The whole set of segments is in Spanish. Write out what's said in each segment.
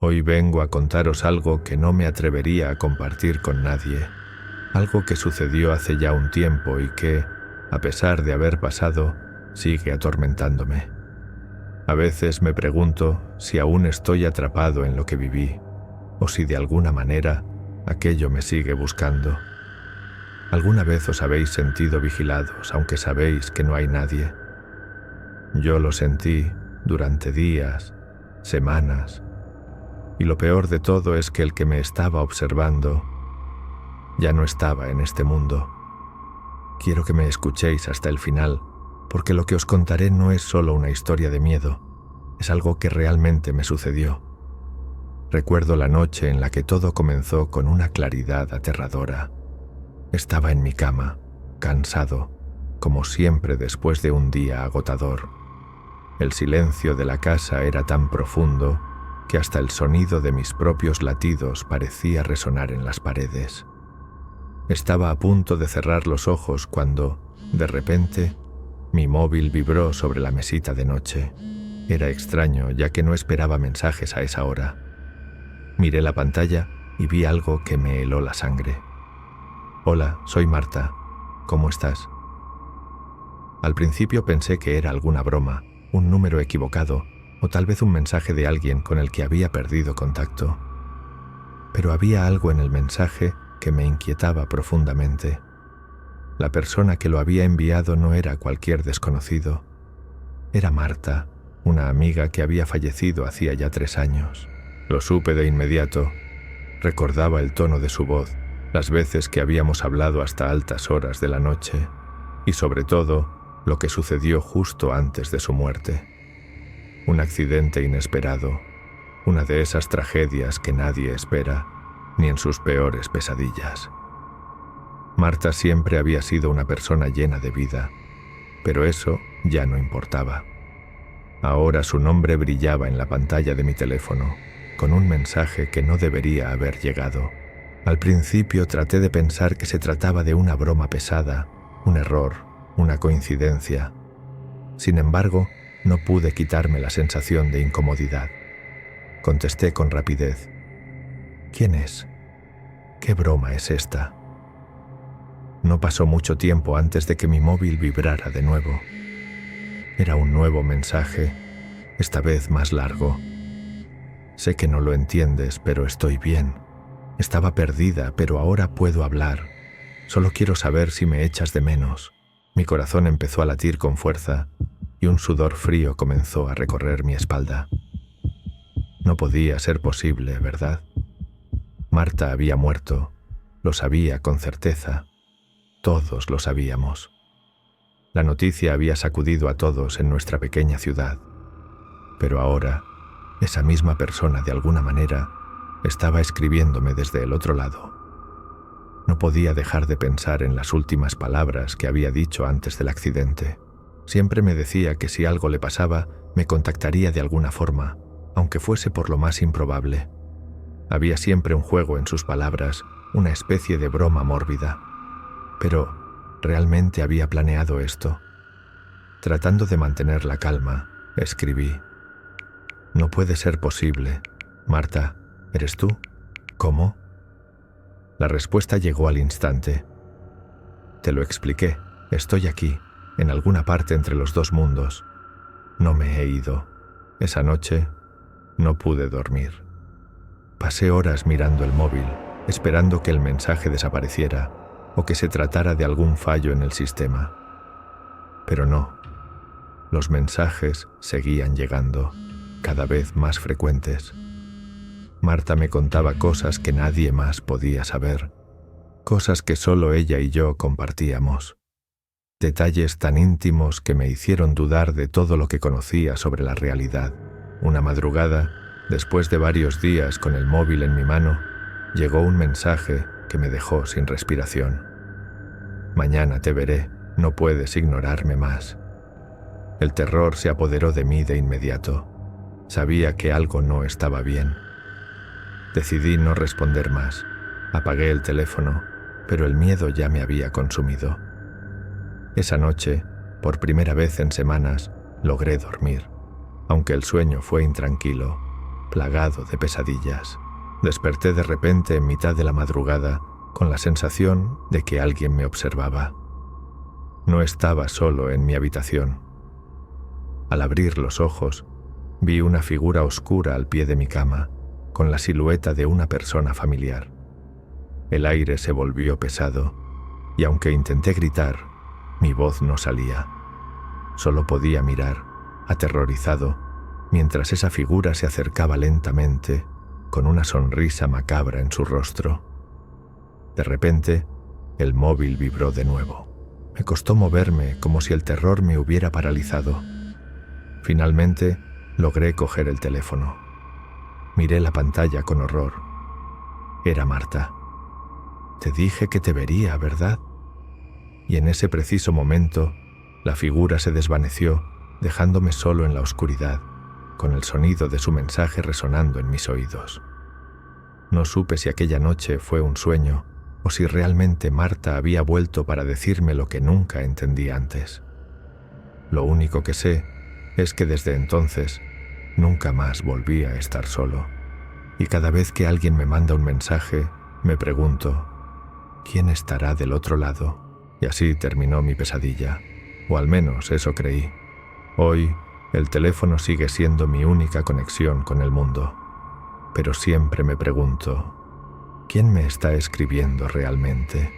Hoy vengo a contaros algo que no me atrevería a compartir con nadie, algo que sucedió hace ya un tiempo y que, a pesar de haber pasado, sigue atormentándome. A veces me pregunto si aún estoy atrapado en lo que viví, o si de alguna manera aquello me sigue buscando. ¿Alguna vez os habéis sentido vigilados, aunque sabéis que no hay nadie? Yo lo sentí durante días, semanas, y lo peor de todo es que el que me estaba observando ya no estaba en este mundo. Quiero que me escuchéis hasta el final, porque lo que os contaré no es solo una historia de miedo, es algo que realmente me sucedió. Recuerdo la noche en la que todo comenzó con una claridad aterradora. Estaba en mi cama, cansado, como siempre después de un día agotador. El silencio de la casa era tan profundo que hasta el sonido de mis propios latidos parecía resonar en las paredes. Estaba a punto de cerrar los ojos cuando, de repente, mi móvil vibró sobre la mesita de noche. Era extraño, ya que no esperaba mensajes a esa hora. Miré la pantalla y vi algo que me heló la sangre. «Hola, soy Marta. ¿Cómo estás?» Al principio pensé que era alguna broma, un número equivocado, o tal vez un mensaje de alguien con el que había perdido contacto. Pero había algo en el mensaje que me inquietaba profundamente. La persona que lo había enviado no era cualquier desconocido. Era Marta, una amiga que había fallecido hacía ya 3 años. Lo supe de inmediato. Recordaba el tono de su voz, las veces que habíamos hablado hasta altas horas de la noche, y sobre todo, lo que sucedió justo antes de su muerte. Un accidente inesperado, una de esas tragedias que nadie espera, ni en sus peores pesadillas. Marta siempre había sido una persona llena de vida, pero eso ya no importaba. Ahora su nombre brillaba en la pantalla de mi teléfono, con un mensaje que no debería haber llegado. Al principio traté de pensar que se trataba de una broma pesada, un error, una coincidencia. Sin embargo, no pude quitarme la sensación de incomodidad. Contesté con rapidez. ¿Quién es? ¿Qué broma es esta? No pasó mucho tiempo antes de que mi móvil vibrara de nuevo. Era un nuevo mensaje, esta vez más largo. Sé que no lo entiendes, pero estoy bien. Estaba perdida, pero ahora puedo hablar. Solo quiero saber si me echas de menos. Mi corazón empezó a latir con fuerza y un sudor frío comenzó a recorrer mi espalda. No podía ser posible, ¿verdad? Marta había muerto. Lo sabía con certeza. Todos lo sabíamos. La noticia había sacudido a todos en nuestra pequeña ciudad. Pero ahora, esa misma persona, de alguna manera, estaba escribiéndome desde el otro lado. No podía dejar de pensar en las últimas palabras que había dicho antes del accidente. Siempre me decía que si algo le pasaba, me contactaría de alguna forma, aunque fuese por lo más improbable. Había siempre un juego en sus palabras, una especie de broma mórbida. Pero, ¿realmente había planeado esto? Tratando de mantener la calma, escribí. No puede ser posible. Marta, ¿eres tú? ¿Cómo? La respuesta llegó al instante. Te lo expliqué. Estoy aquí, en alguna parte entre los 2 mundos. No me he ido. Esa noche no pude dormir. Pasé horas mirando el móvil, esperando que el mensaje desapareciera o que se tratara de algún fallo en el sistema. Pero no. Los mensajes seguían llegando, cada vez más frecuentes. Marta me contaba cosas que nadie más podía saber, cosas que solo ella y yo compartíamos. Detalles tan íntimos que me hicieron dudar de todo lo que conocía sobre la realidad. Una madrugada, después de varios días con el móvil en mi mano, llegó un mensaje que me dejó sin respiración. Mañana te veré, no puedes ignorarme más. El terror se apoderó de mí de inmediato. Sabía que algo no estaba bien. Decidí no responder más. Apagué el teléfono, pero el miedo ya me había consumido. Esa noche, por primera vez en semanas, logré dormir, aunque el sueño fue intranquilo. plagado de pesadillas. Desperté de repente en mitad de la madrugada con la sensación de que alguien me observaba. No estaba solo en mi habitación. Al abrir los ojos, vi una figura oscura al pie de mi cama, con la silueta de una persona familiar. El aire se volvió pesado, y aunque intenté gritar, mi voz no salía. Solo podía mirar, aterrorizado, mientras esa figura se acercaba lentamente, con una sonrisa macabra en su rostro. De repente, el móvil vibró de nuevo. Me costó moverme como si el terror me hubiera paralizado. Finalmente, logré coger el teléfono. Miré la pantalla con horror. Era Marta. Te dije que te vería, ¿verdad? Y en ese preciso momento, la figura se desvaneció, dejándome solo en la oscuridad, con el sonido de su mensaje resonando en mis oídos. No supe si aquella noche fue un sueño o si realmente Marta había vuelto para decirme lo que nunca entendí antes. Lo único que sé es que desde entonces nunca más volví a estar solo, y cada vez que alguien me manda un mensaje, me pregunto, ¿quién estará del otro lado? Y así terminó mi pesadilla, o al menos eso creí. Hoy, el teléfono sigue siendo mi única conexión con el mundo, pero siempre me pregunto, ¿quién me está escribiendo realmente?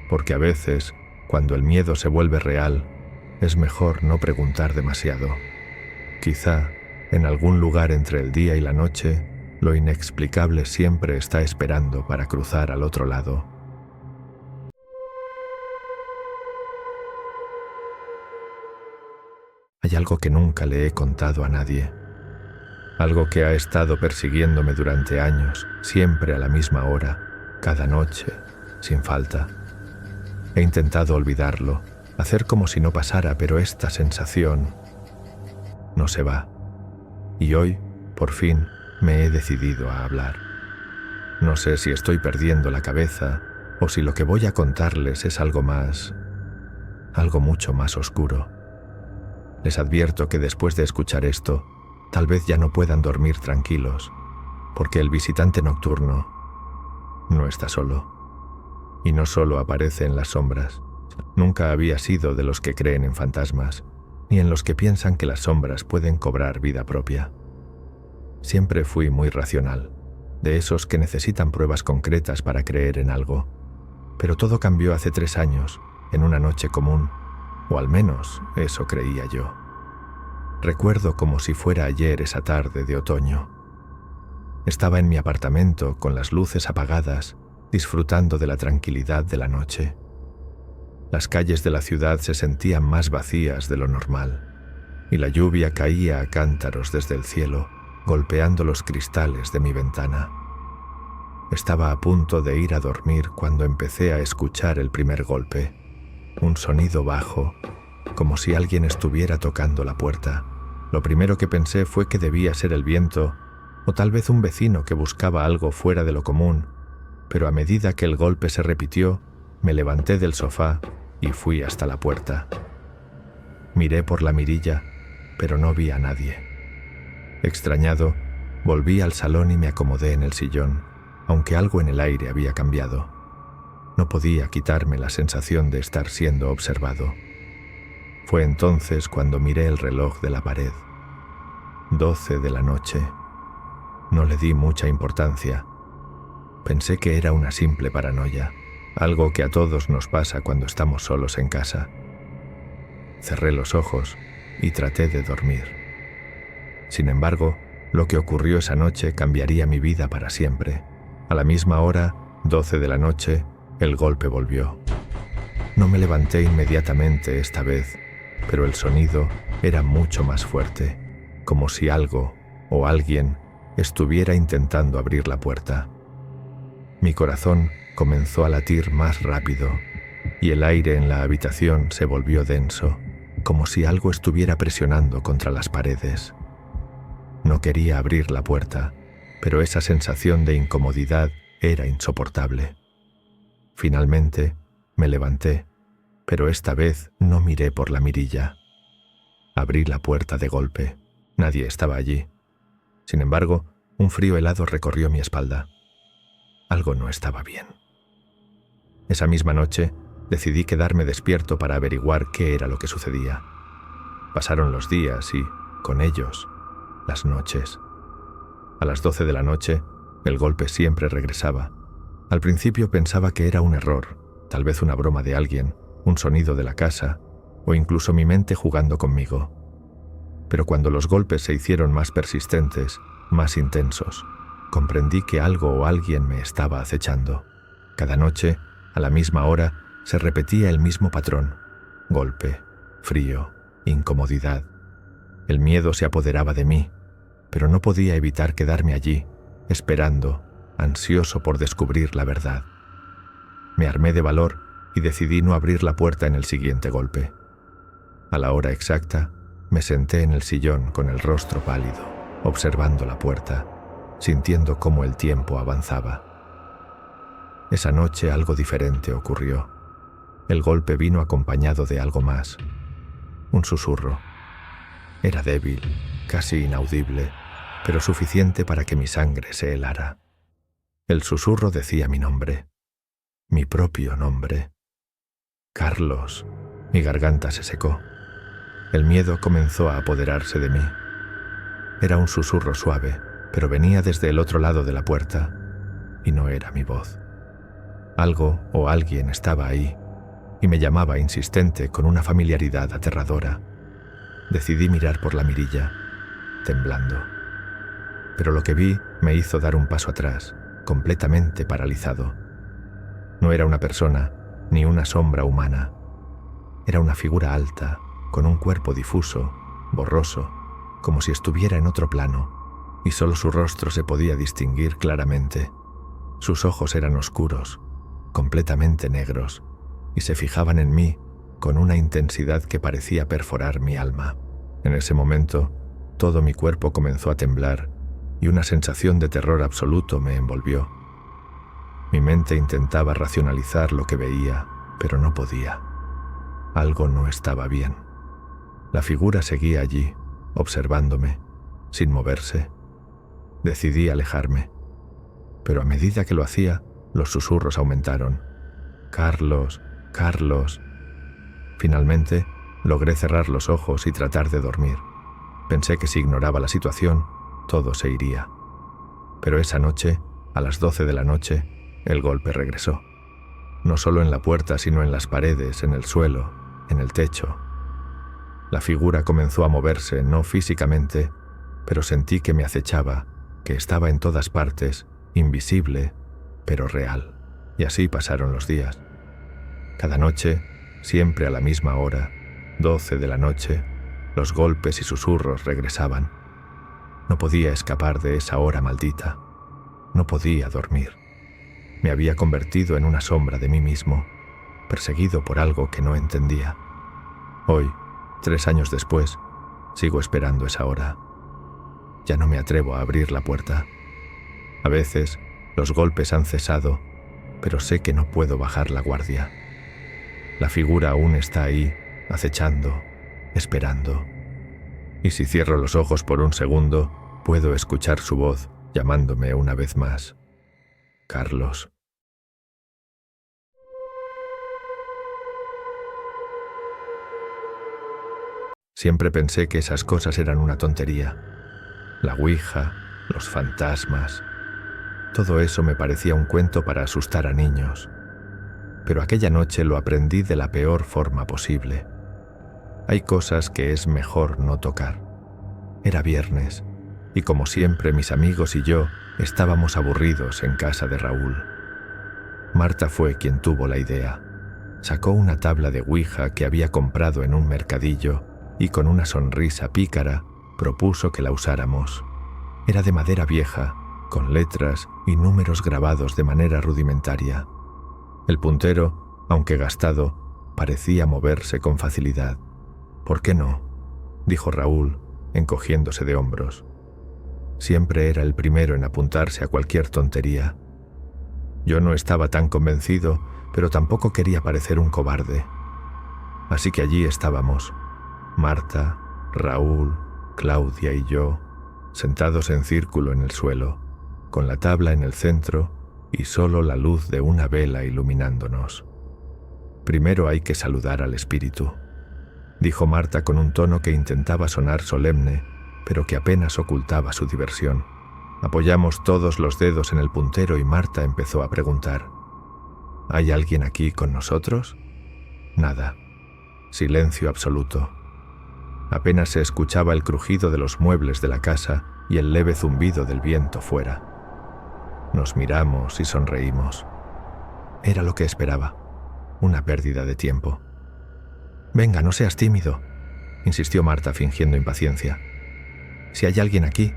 Porque a veces, cuando el miedo se vuelve real, es mejor no preguntar demasiado. Quizá, en algún lugar entre el día y la noche, lo inexplicable siempre está esperando para cruzar al otro lado. Hay algo que nunca le he contado a nadie. Algo que ha estado persiguiéndome durante años, siempre a la misma hora, cada noche, sin falta. He intentado olvidarlo, hacer como si no pasara, pero esta sensación no se va. Y hoy, por fin, me he decidido a hablar. No sé si estoy perdiendo la cabeza o si lo que voy a contarles es algo mucho más oscuro. Les advierto que después de escuchar esto, tal vez ya no puedan dormir tranquilos, porque el visitante nocturno no está solo. Y no solo aparece en las sombras. Nunca había sido de los que creen en fantasmas, ni en los que piensan que las sombras pueden cobrar vida propia. Siempre fui muy racional, de esos que necesitan pruebas concretas para creer en algo. Pero todo cambió hace 3 años, en una noche común, o al menos eso creía yo. Recuerdo como si fuera ayer esa tarde de otoño. Estaba en mi apartamento con las luces apagadas, disfrutando de la tranquilidad de la noche. Las calles de la ciudad se sentían más vacías de lo normal, y la lluvia caía a cántaros desde el cielo, golpeando los cristales de mi ventana. Estaba a punto de ir a dormir cuando empecé a escuchar el primer golpe. Un sonido bajo, como si alguien estuviera tocando la puerta. Lo primero que pensé fue que debía ser el viento, o tal vez un vecino que buscaba algo fuera de lo común, pero a medida que el golpe se repitió, me levanté del sofá y fui hasta la puerta. Miré por la mirilla, pero no vi a nadie. Extrañado, volví al salón y me acomodé en el sillón, aunque algo en el aire había cambiado. No podía quitarme la sensación de estar siendo observado. Fue entonces cuando miré el reloj de la pared. 12 de la noche. No le di mucha importancia. Pensé que era una simple paranoia, algo que a todos nos pasa cuando estamos solos en casa. Cerré los ojos y traté de dormir. Sin embargo, lo que ocurrió esa noche cambiaría mi vida para siempre. A la misma hora, 12 de la noche, el golpe volvió. No me levanté inmediatamente esta vez, pero el sonido era mucho más fuerte, como si algo o alguien estuviera intentando abrir la puerta. Mi corazón comenzó a latir más rápido y el aire en la habitación se volvió denso, como si algo estuviera presionando contra las paredes. No quería abrir la puerta, pero esa sensación de incomodidad era insoportable. Finalmente, me levanté, pero esta vez no miré por la mirilla. Abrí la puerta de golpe. Nadie estaba allí. Sin embargo, un frío helado recorrió mi espalda. Algo no estaba bien. Esa misma noche, decidí quedarme despierto para averiguar qué era lo que sucedía. Pasaron los días y, con ellos, las noches. A las 12 de la noche, el golpe siempre regresaba. Al principio pensaba que era un error, tal vez una broma de alguien, un sonido de la casa, o incluso mi mente jugando conmigo. Pero cuando los golpes se hicieron más persistentes, más intensos, comprendí que algo o alguien me estaba acechando. Cada noche, a la misma hora, se repetía el mismo patrón: golpe, frío, incomodidad. El miedo se apoderaba de mí, pero no podía evitar quedarme allí, esperando, ansioso por descubrir la verdad. Me armé de valor y decidí no abrir la puerta en el siguiente golpe. A la hora exacta, me senté en el sillón con el rostro pálido, observando la puerta, sintiendo cómo el tiempo avanzaba. Esa noche algo diferente ocurrió. El golpe vino acompañado de algo más. Un susurro. Era débil, casi inaudible, pero suficiente para que mi sangre se helara. El susurro decía mi nombre, mi propio nombre. Carlos. Mi garganta se secó. El miedo comenzó a apoderarse de mí. Era un susurro suave, pero venía desde el otro lado de la puerta, y no era mi voz. Algo o alguien estaba ahí, y me llamaba insistente con una familiaridad aterradora. Decidí mirar por la mirilla, temblando. Pero lo que vi me hizo dar un paso atrás, completamente paralizado. No era una persona, ni una sombra humana. Era una figura alta, con un cuerpo difuso, borroso, como si estuviera en otro plano, y solo su rostro se podía distinguir claramente. Sus ojos eran oscuros, completamente negros, y se fijaban en mí con una intensidad que parecía perforar mi alma. En ese momento, todo mi cuerpo comenzó a temblar y una sensación de terror absoluto me envolvió. Mi mente intentaba racionalizar lo que veía, pero no podía. Algo no estaba bien. La figura seguía allí, observándome, sin moverse. Decidí alejarme, pero a medida que lo hacía, los susurros aumentaron. «Carlos, Carlos». Finalmente, logré cerrar los ojos y tratar de dormir. Pensé que si ignoraba la situación, todo se iría. Pero esa noche, a las 12 de la noche, el golpe regresó. No solo en la puerta, sino en las paredes, en el suelo, en el techo. La figura comenzó a moverse, no físicamente, pero sentí que me acechaba, que estaba en todas partes, invisible, pero real. Y así pasaron los días. Cada noche, siempre a la misma hora, 12 de la noche, los golpes y susurros regresaban. No podía escapar de esa hora maldita. No podía dormir. Me había convertido en una sombra de mí mismo, perseguido por algo que no entendía. Hoy, 3 años después, sigo esperando esa hora. Ya no me atrevo a abrir la puerta. A veces, los golpes han cesado, pero sé que no puedo bajar la guardia. La figura aún está ahí, acechando, esperando. Y si cierro los ojos por un segundo, puedo escuchar su voz llamándome una vez más. Carlos. Siempre pensé que esas cosas eran una tontería. La ouija, los fantasmas. Todo eso me parecía un cuento para asustar a niños. Pero aquella noche lo aprendí de la peor forma posible. Hay cosas que es mejor no tocar. Era viernes, y como siempre mis amigos y yo estábamos aburridos en casa de Raúl. Marta fue quien tuvo la idea. Sacó una tabla de ouija que había comprado en un mercadillo y con una sonrisa pícara propuso que la usáramos. Era de madera vieja, con letras y números grabados de manera rudimentaria. El puntero, aunque gastado, parecía moverse con facilidad. «¿Por qué no?», dijo Raúl, encogiéndose de hombros. Siempre era el primero en apuntarse a cualquier tontería. Yo no estaba tan convencido, pero tampoco quería parecer un cobarde. Así que allí estábamos, Marta, Raúl, Claudia y yo, sentados en círculo en el suelo, con la tabla en el centro y solo la luz de una vela iluminándonos. Primero hay que saludar al espíritu, dijo Marta con un tono que intentaba sonar solemne, pero que apenas ocultaba su diversión. Apoyamos todos los dedos en el puntero y Marta empezó a preguntar: ¿hay alguien aquí con nosotros? Nada. Silencio absoluto. Apenas se escuchaba el crujido de los muebles de la casa y el leve zumbido del viento fuera. Nos miramos y sonreímos. Era lo que esperaba. Una pérdida de tiempo. «Venga, no seas tímido», insistió Marta fingiendo impaciencia. «Si hay alguien aquí,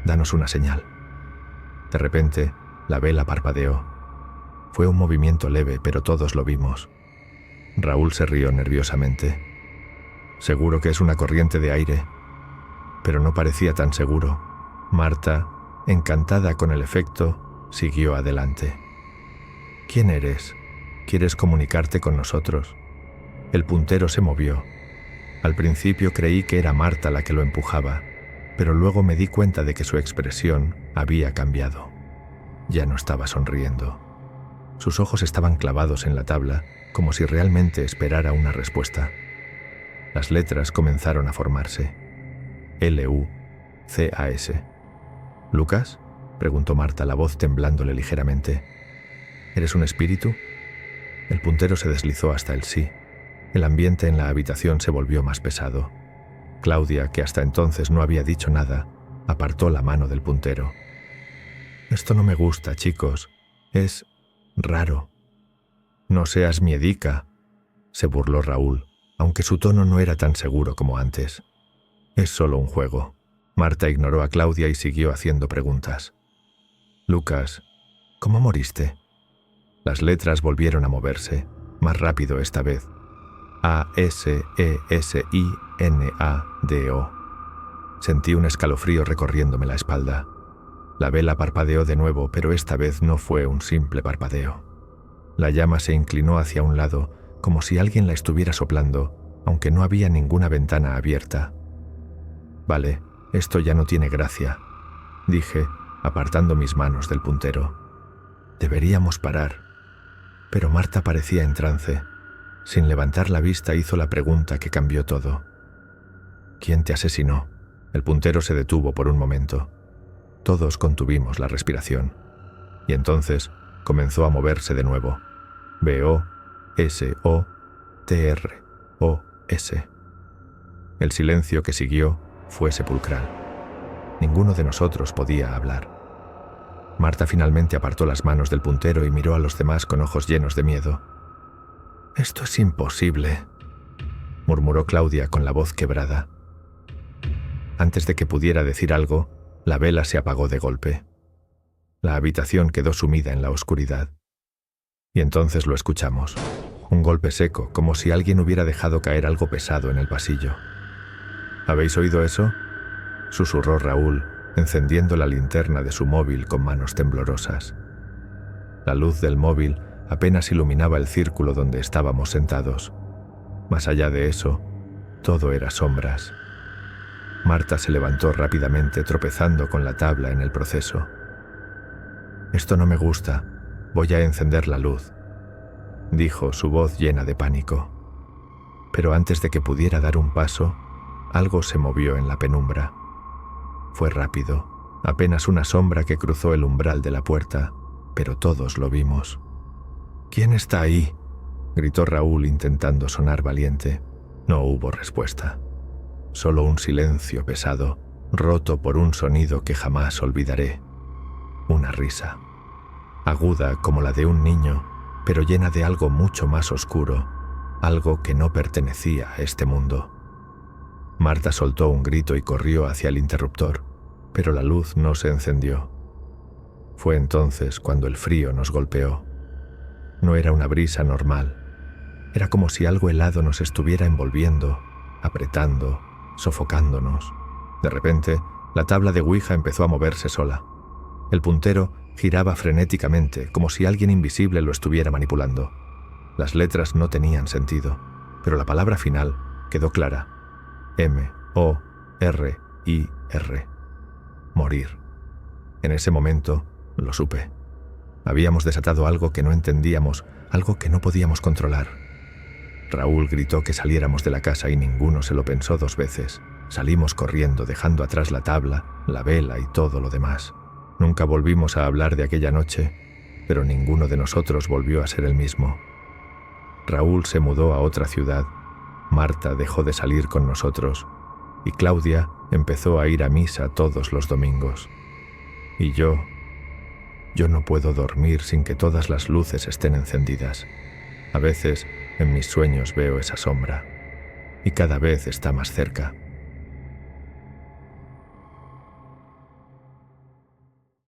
danos una señal». De repente, la vela parpadeó. Fue un movimiento leve, pero todos lo vimos. Raúl se rió nerviosamente. «Seguro que es una corriente de aire». Pero no parecía tan seguro. Marta, encantada con el efecto, siguió adelante. «¿Quién eres? ¿Quieres comunicarte con nosotros?» El puntero se movió. Al principio creí que era Marta la que lo empujaba, pero luego me di cuenta de que su expresión había cambiado. Ya no estaba sonriendo. Sus ojos estaban clavados en la tabla, como si realmente esperara una respuesta. Las letras comenzaron a formarse. L-U-C-A-S. «¿Lucas?», preguntó Marta, la voz temblándole ligeramente. «¿Eres un espíritu?». El puntero se deslizó hasta el sí. El ambiente en la habitación se volvió más pesado. Claudia, que hasta entonces no había dicho nada, apartó la mano del puntero. «Esto no me gusta, chicos. Es raro». «No seas miedica», se burló Raúl, aunque su tono no era tan seguro como antes. «Es solo un juego». Marta ignoró a Claudia y siguió haciendo preguntas. «Lucas, ¿cómo moriste?». Las letras volvieron a moverse, más rápido esta vez. A-S-E-S-I-N-A-D-O. Sentí un escalofrío recorriéndome la espalda. La vela parpadeó de nuevo, pero esta vez no fue un simple parpadeo. La llama se inclinó hacia un lado, como si alguien la estuviera soplando, aunque no había ninguna ventana abierta. «Vale, esto ya no tiene gracia», dije, apartando mis manos del puntero. «Deberíamos parar». Pero Marta parecía en trance. Sin levantar la vista hizo la pregunta que cambió todo. «¿Quién te asesinó?». El puntero se detuvo por un momento. Todos contuvimos la respiración. Y entonces comenzó a moverse de nuevo. B-O-S-O-T-R-O-S. El silencio que siguió fue sepulcral. Ninguno de nosotros podía hablar. Marta finalmente apartó las manos del puntero y miró a los demás con ojos llenos de miedo. «Esto es imposible», murmuró Claudia con la voz quebrada. Antes de que pudiera decir algo, la vela se apagó de golpe. La habitación quedó sumida en la oscuridad. Y entonces lo escuchamos. Un golpe seco, como si alguien hubiera dejado caer algo pesado en el pasillo. «¿Habéis oído eso?», susurró Raúl, encendiendo la linterna de su móvil con manos temblorosas. La luz del móvil apenas iluminaba el círculo donde estábamos sentados. Más allá de eso, todo era sombras. Marta se levantó rápidamente, tropezando con la tabla en el proceso. «Esto no me gusta. Voy a encender la luz», dijo, su voz llena de pánico. Pero antes de que pudiera dar un paso, algo se movió en la penumbra. Fue rápido, apenas una sombra que cruzó el umbral de la puerta, pero todos lo vimos. «¿Quién está ahí?», gritó Raúl intentando sonar valiente. No hubo respuesta. Solo un silencio pesado, roto por un sonido que jamás olvidaré. Una risa. Aguda como la de un niño, pero llena de algo mucho más oscuro, algo que no pertenecía a este mundo. Marta soltó un grito y corrió hacia el interruptor, pero la luz no se encendió. Fue entonces cuando el frío nos golpeó. No era una brisa normal. Era como si algo helado nos estuviera envolviendo, apretando, sofocándonos. De repente, la tabla de Ouija empezó a moverse sola. El puntero giraba frenéticamente, como si alguien invisible lo estuviera manipulando. Las letras no tenían sentido, pero la palabra final quedó clara. M-O-R-I-R. morir. En ese momento lo supe. Habíamos desatado algo que no entendíamos, algo que no podíamos controlar. Raúl gritó que saliéramos de la casa y ninguno se lo pensó 2 veces. Salimos corriendo, dejando atrás la tabla, la vela y todo lo demás. Nunca volvimos a hablar de aquella noche, pero ninguno de nosotros volvió a ser el mismo. Raúl se mudó a otra ciudad, Marta dejó de salir con nosotros y Claudia empezó a ir a misa todos los domingos. Y yo no puedo dormir sin que todas las luces estén encendidas. A veces, en mis sueños veo esa sombra y cada vez está más cerca.